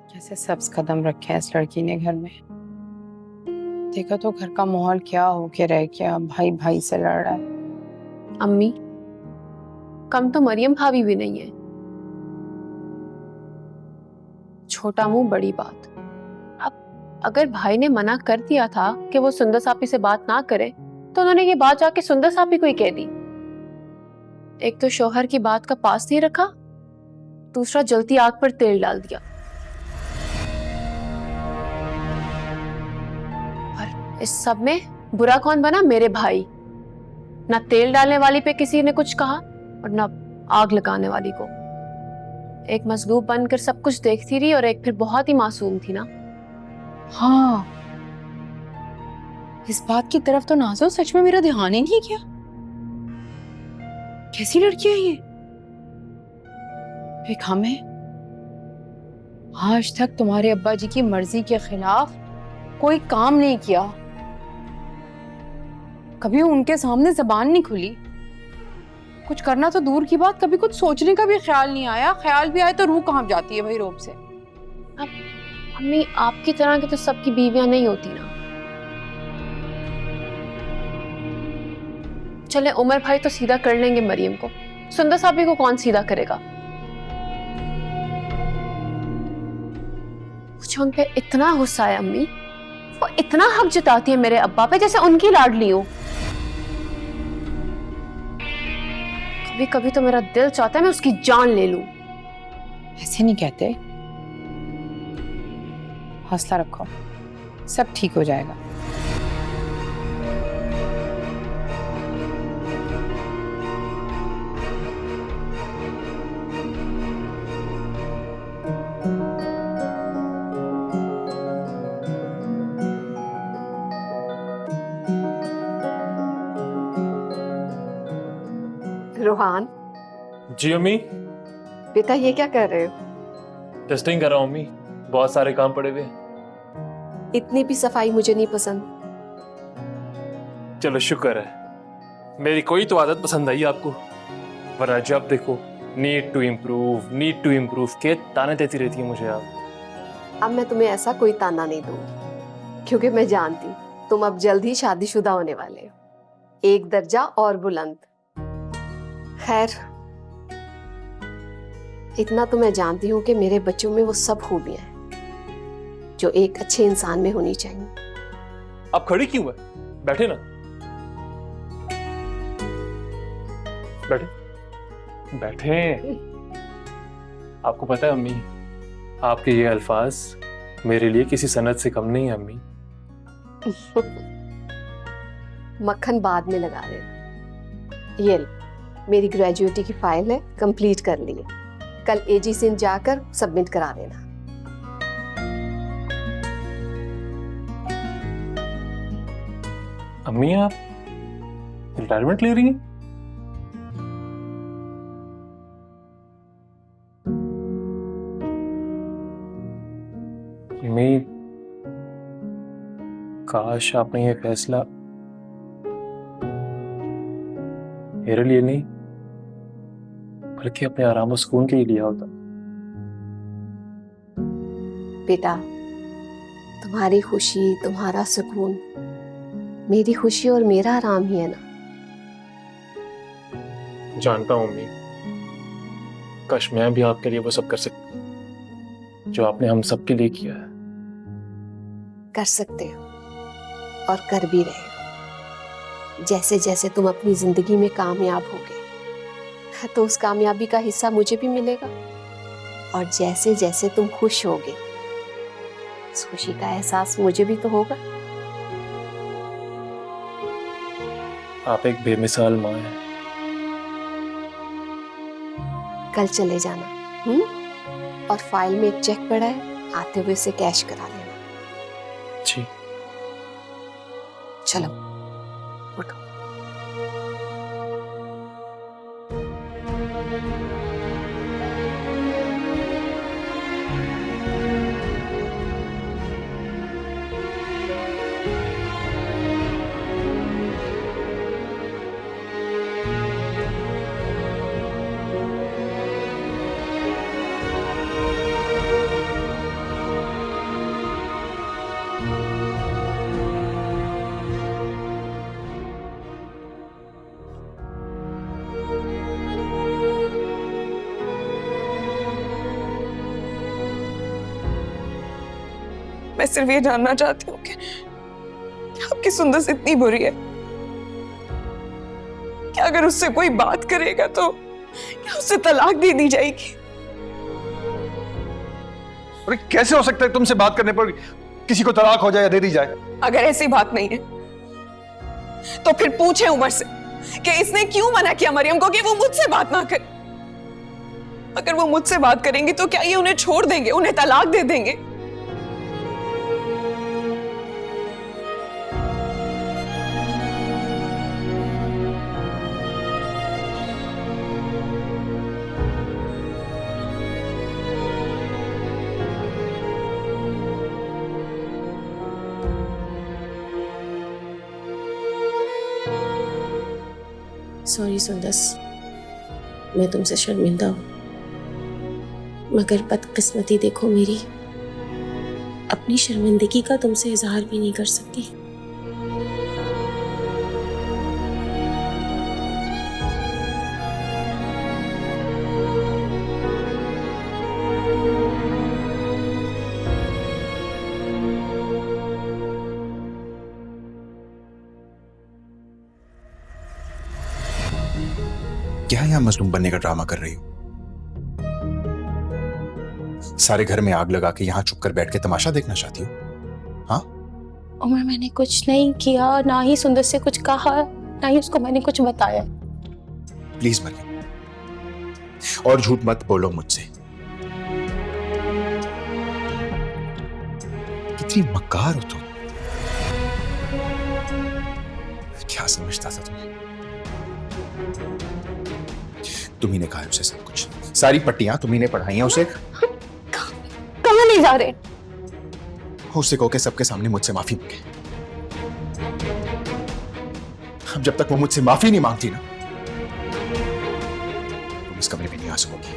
कैसे सब्ज कदम रखे हैं इस लड़की ने घर में। देखा तो घर का माहौल क्या हो के रह गया, भाई भाई से लड़ रहा है। अम्मी, कम तो मरियम भाभी भी नहीं है। छोटा मुंह बड़ी बात। अब अगर भाई ने मना कर दिया था कि वो सुंदर सापी से बात ना करे, तो उन्होंने ये बात जाके सुंदर सापी को ही कह दी। एक तो शौहर की बात का पास नहीं रखा, दूसरा जलती आग पर तेल डाल दिया। और इस सब में बुरा कौन बना? मेरे भाई। ना तेल डालने वाली पे किसी ने कुछ कहा और ना आग लगाने वाली को। एक मजलूब बनकर सब कुछ देखती रही और एक फिर बहुत ही मासूम थी ना। हाँ, इस बात की तरफ तो नाज़ो सच में मेरा ध्यान ही नहीं किया। कैसी लड़की है ये? एक हमें आज तक तुम्हारे अब्बा जी की मर्जी के खिलाफ कोई काम नहीं किया, कभी उनके सामने जबान नहीं खुली। कुछ करना तो दूर की बात, कभी कुछ सोचने का भी ख्याल नहीं आया। ख्याल भी आए तो रूह कांप जाती है भाई रोब से। अब अम्मी, आपकी तरह की तो सबकी बीवियां नहीं होती ना। चले उमर भाई तो सीधा कर लेंगे मरियम को, सुंदर साहबी को कौन सीधा करेगा? मुझे उन पे इतना गुस्सा है अम्मी। वो इतना हक जताती है मेरे अब्बा पे जैसे उनकी लाडली हो। कभी कभी तो मेरा दिल चाहता है मैं उसकी जान ले लूं। ऐसे नहीं कहते, हौसला रखो, सब ठीक हो जाएगा। रोहान, जी अम्मी। बेटा ये क्या कर रहे हो? टेस्टिंग कर रहा हूँ अम्मी, बहुत सारे काम पड़े हुए हैं। इतनी भी सफाई मुझे नहीं पसंद। चलो शुक्र है, मेरी कोई तो आदत पसंद आई आपको, वरना जब देखो नीड टू इम्प्रूव के ताने देती रहती है मुझे आप। अब मैं तुम्हें ऐसा कोई ताना नहीं दूंगी, क्योंकि मैं जानती तुम अब जल्द ही शादीशुदा होने वाले हो, एक दर्जा और बुलंद। खैर, इतना तो मैं जानती हूँ कि मेरे बच्चों में वो सब खूबियां हैं जो एक अच्छे इंसान में होनी चाहिए। आप खड़ी क्यों है? बैठे ना, बैठे बैठे। आपको पता है अम्मी, आपके ये अल्फाज मेरे लिए किसी सनद से कम नहीं है अम्मी। मक्खन बाद में लगा लेना। ये लो, मेरी ग्रेजुएटी की फाइल है, कंप्लीट कर ली है। कल एजी सिंह जाकर सबमिट करा देना। अम्मी आप रिटायरमेंट ले रही हैं? अम्मी, काश आपने ये फैसला मेरे लिए नहीं बल्कि अपने आराम और सुकून के लिए लिया होता। बेटा, तुम्हारी खुशी, तुम्हारा सुकून मेरी खुशी और मेरा आराम ही है ना। जानता हूँ अम्मी, काश मैं भी आपके लिए वो सब कर सकता जो आपने हम सब के लिए किया है। कर सकते हो और कर भी रहे हो। जैसे जैसे तुम अपनी जिंदगी में कामयाब होगे तो उस कामयाबी का हिस्सा मुझे भी मिलेगा, और जैसे जैसे तुम खुश होगे उस खुशी का एहसास मुझे भी तो होगा। आप एक बेमिसाल माँ हैं। कल चले जाना, और फाइल में एक चेक पड़ा है, आते हुए इसे कैश करा लेना। जी। चलो उठो। मैं सिर्फ ये जानना चाहती हूँ कि आपकी सुंदस इतनी बुरी है कि अगर उससे कोई बात करेगा तो क्या उससे तलाक दे दी जाएगी? अरे कैसे हो सकता है तुमसे बात करने पर किसी को तलाक हो जाए या दे दी जाए? अगर ऐसी बात नहीं है तो फिर पूछे उमर से कि इसने क्यों मना किया मरियम को कि वो मुझसे बात ना करे। अगर वो मुझसे बात करेंगी तो क्या ये उन्हें छोड़ देंगे, उन्हें तलाक दे देंगे? सॉरी सुंदस, मैं तुमसे शर्मिंदा हूँ, मगर बदकिस्मती देखो मेरी, अपनी शर्मिंदगी का तुमसे इजहार भी नहीं कर सकती। क्या यहाँ मजलूम बनने का ड्रामा कर रही हो? सारे घर में आग लगा के यहाँ चुप कर बैठ के तमाशा देखना चाहती हो? हाँ? उमर, मैंने कुछ नहीं किया, ना ही सुंदर से कुछ कहा, ना ही उसको मैंने कुछ बताया। प्लीज मरियम, और झूठ मत बोलो मुझसे। कितनी मक्कार हो तुम। क्या समझता था तुम्हें? तुम्ही ने कहा है उसे सब कुछ, सारी पट्टियां तुम्ही ने पढ़ाई हैं उसे। कहाँ ले जा रहे? उससे कहो कि सबके सामने मुझसे माफी मांगे। अब जब तक वो मुझसे माफी नहीं मांगती ना, तुम इस कमरे में नहीं आ सकोगी।